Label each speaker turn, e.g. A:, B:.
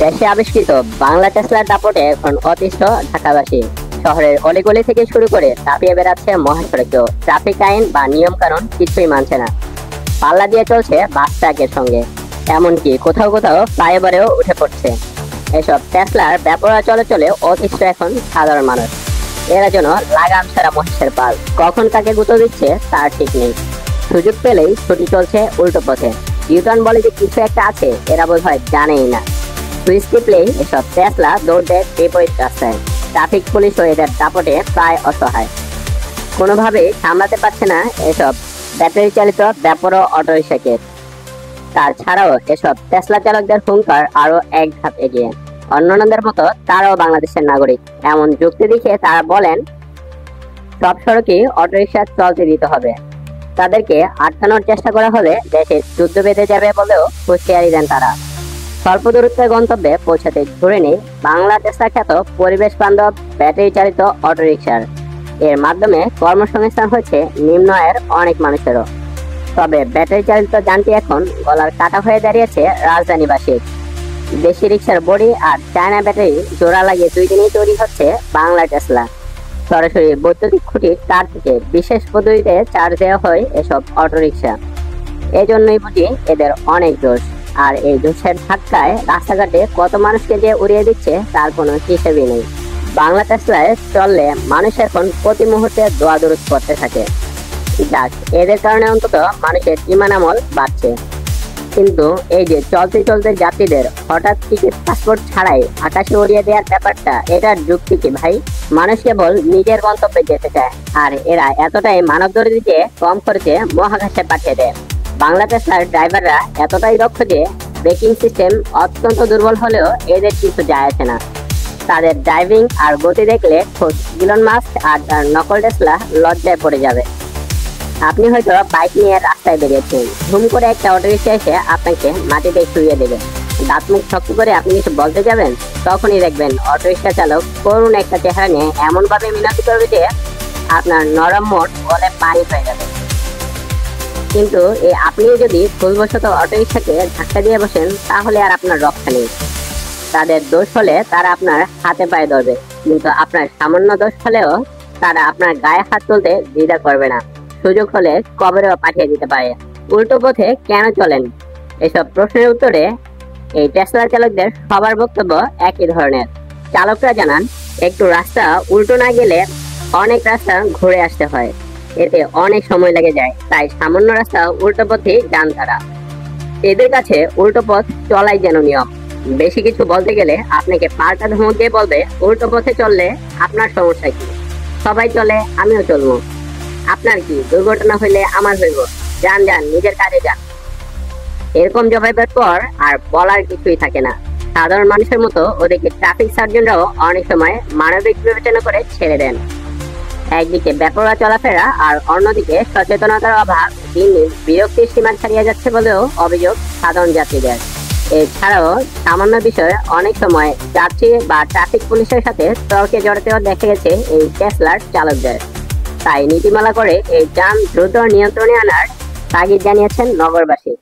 A: দেশে আবিষ্কৃত বাংলা টেসলার দাপটে এখন অতিষ্ঠ ঢাকাবাসী। শহরের অলিগলি থেকে শুরু করে চাপিয়ে বেড়াচ্ছে মহাসড়কেও। ট্রাফিক আইন বা নিয়ম কানুন কিছুই মানছে না, পাল্লা দিয়ে চলছে বাস ট্রাকের সঙ্গে, এমনকি কোথাও কোথাও ফ্লাইওভারেও উঠে পড়ছে। এসব টেসলার বেপরোয়া চলাচলে অতিষ্ঠ এখন সাধারণ মানুষ। এরা যেন লাগাম ছাড়া মহিষের পাল, কখন কাকে গুঁতো দিচ্ছে তার ঠিক নেই। সুযোগ পেলেই ছুটি চলছে উল্টো পথে। ইউটার্ন বলে যে কিছু একটা আছে, এরা বোধহয় জানেই না। সুইচ টিপলেই এসব টেসলা দৌড় দেয় বিপরীত রাস্তায়। ট্রাফিক পুলিশও এদের দাপটে প্রায় অসহায়, কোনোভাবেই সামলাতে পারছে না এসব ব্যাটারি চালিত বেপরোয়া অটোরিকশাকে। তাছাড়াও এসব টেসলা চালকদের হুঙ্কার আরো এক ধাপ এগিয়ে। অন্যান্যদের মতো তারাও বাংলাদেশের নাগরিক, এমন যুক্তি দেখে তারা বলেন সব সড়কেই অটোরিকশা চলতে দিতে হবে। তাদেরকে আটকানোর চেষ্টা করা হলে দেশে যুদ্ধ বেঁধে যাবে বলেও হুঁশিয়ারি দেন তারা। স্বল্প দূরত্বের গন্তব্যে পৌঁছাতে ধরে নেই বাংলা টেসলা খ্যাত পরিবেশ বান্ধব ব্যাটারি চালিত অটোরিকশার। এর মাধ্যমে কর্মসংস্থান হয়েছে নিম্ন আয়ের অনেক মানুষেরও। তবে ব্যাটারি চালিত যানটি এখন গলার কাটা হয়ে দাঁড়িয়েছে রাজধানীবাসীর। দেশি রিক্সার বডি আর চায়না ব্যাটারি জোড়া লাগিয়ে 2 দিনেই তৈরি হচ্ছে বাংলা টেসলা। সরাসরি বৈদ্যুতিক খুঁটির তার থেকে বিশেষ পদ্ধতিতে চার্জ দেওয়া হয় এসব অটোরিকশা। এজন্যই বুঝি এদের অনেক দোষ। আর এই দোষের ধাক্কায় রাস্তাঘাটে কত মানুষকে যে উড়িয়ে দিচ্ছে তার কোনো হিসেবই নেই। বাংলা টেসলায় চললে মানুষ এখন প্রতি মুহূর্তে দোয়া দরুদ করতে থাকে। যাক, এদের কারণে অন্তত মানুষের ঈমান আমল বাড়ছে। কিন্তু এই যে চলতে চলতে যাত্রীদের হঠাৎ টিকিট পাসপোর্ট ছাড়াই আকাশে উড়িয়ে দেওয়ার ব্যাপারটা, এটার যুক্তি কি ভাই? মানুষ কেবল নিজের গন্তব্যে যেতে চায়, আর এরা এতটাই মানবদর্দি যে কম খরচে মহাকাশে পাঠিয়ে দেয়। বাংলা টেসলার ড্রাইভাররা এতটাই দক্ষ যে ব্রেকিং সিস্টেম অত্যন্ত দুর্বল হলেও এদের কিছু যায় আসে না। তাদের ড্রাইভিং আর গতি দেখলে খোদ ইলন মাস্ক আর তার নকল টেসলা লজ্জায় পড়ে যাবে। আপনি হয়তো বাইক নিয়ে রাস্তায় বেরিয়েছেন, ধুম করে একটা অটোরিকশা এসে আপনাকে মাটিতে শুইয়ে দেবে। দাঁত মুখ শক্ত করে আপনি কিছু বলতে যাবেন, তখনই দেখবেন অটোরিকশা চালক করুণ একটা চেহারা নিয়ে এমন ভাবে মিনতি করবে যে আপনার নরম মোট গলে পানি হয়ে যাবে। কিন্তু আপনিও যদি ভুলবশত অটোরিকশাকে ধাক্কা দিয়ে বসেন, তাহলে আর আপনার রক্ষা নেই। তাদের দোষ হলে তারা আপনার হাতে পায়ে ধরবে, কিন্তু আপনার সামান্য দোষ হলেও তারা আপনার গায়ে হাত তুলতে দ্বিধা করবে না। সুযোগ হলে কবরেও পাঠিয়ে দিতে পারে। উল্টো পথে কেন চলেন? এসব প্রশ্নের উত্তরে এই টেসলা চালকদের সবার বক্তব্য একই ধরনের। চালকরা জানান, একটু রাস্তা উল্টো না গেলে অনেক রাস্তা ঘুরে আসতে হয়, এতে অনেক সময় লেগে যায়, তাই সামান্য রাস্তা উল্টো পথে যান তারা। এদের কাছে উল্টো পথ চলাই যেন নিয়ম। বেশি কিছু বলতে গেলে আপনাকে পাল্টা ধমক দিয়ে বলবে, উল্টো পথে চললে আপনার সমস্যা কি? সবাই চলে, আমিও চলবো। আপনার কি? দুর্ঘটনা হইলে আমার হইব, যান যান, নিজের কাজে যান। এরকম জবাবের পর আর বলার কিছুই থাকে না। সাধারণ মানুষের মতো ওদিকে ট্রাফিক সার্জনরাও অনেক সময় মানবিক বিবেচনা করে ছেড়ে দেন। একদিকে বেপরোয়া চলাফেরা আর অন্যদিকে সচেতনতার অভাব দিন দিন বিরক্তির সীমা ছাড়িয়ে যাচ্ছে বলেও অভিযোগ সাধারণ যাত্রীদের। এছাড়াও সামান্য বিষয়ে অনেক সময় যাত্রী বা ট্রাফিক পুলিশের সাথে তর্কে জড়াতেও দেখা গেছে এই টেসলার চালকদের। তাই নীতিমালা করে এই যান দ্রুত নিয়ন্ত্রণে আনার তাগিদ জানিয়েছেন নগরবাসী।